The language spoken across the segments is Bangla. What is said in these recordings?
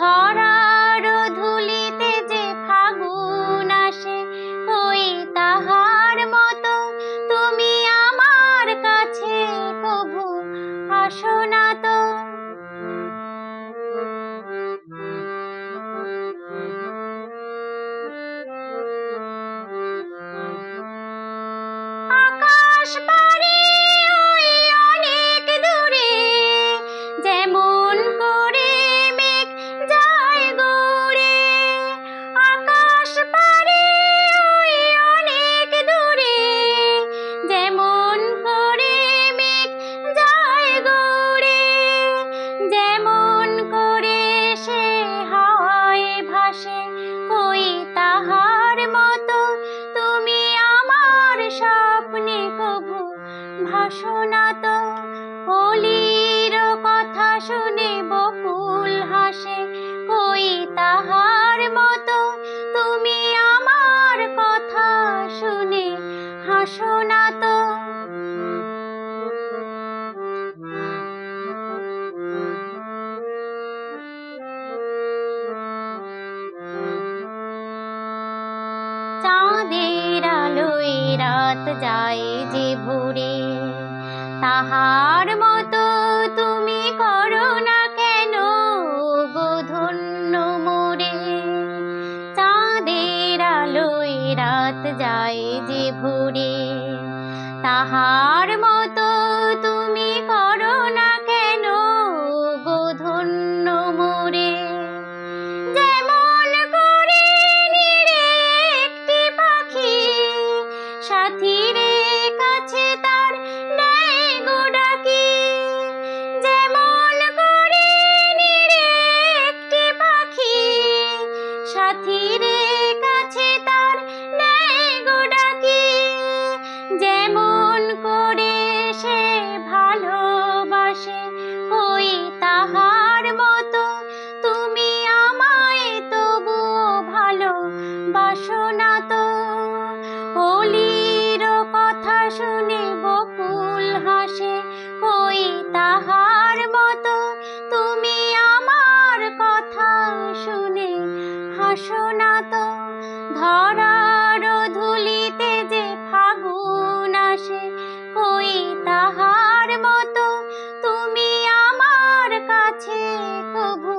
ধরার ধুলিতে যে ফাগুন আসে, কই তাহার মতো তুমি আমার কাছে কভু আসো না তো। আকাশ পারে ওই অনেক দূরে, যেমন করে মেঘ যায় গৌড়ে। আকাশ পারে ওই অনেক দূরে, যেমন করে মেঘ যায় গৌড়ে। যেমন করে সে হাওয়ায় ভাসে, কই তাহার মতো তুমি আমার স্বপ্নে কভু ভাসো না তো। কলির কথা শুনে বকুল হাসে, কই তাহার মতো তুমি আমার কথা শুনে হাসো না তো। চাঁদের আলোয় রাত যায় যে ভোরে, তাহার মতো তুমি করো না কেন গো ধন্য মোরে। চাঁদের আলোয় রাত যায় যে ভোরে, তাহার মতো তুমি করো না কেন গো ধন্য মোরে। যেমন করে নিরে একটি পাখি সাথীর কাছে তার নেয় গো ডাকি। যেমন করে নিরে একটি পাখি সাথীর কাছে তার নেয় গো ডাকি। যেমন করে সে ভালোবাসে, কই তাহার মতো তুমি আমায় তবুও ভালোবাসো না তো। অলির কথা শুনে বকুল হাসে, কই তাহার মতো তুমি আমার কথা শুনে হাসো না তো। ধরার ধুলিতে যে ফাগুন আসে, কই তাহার মতো তুমি আমার কাছে কভু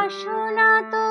আসো না তো।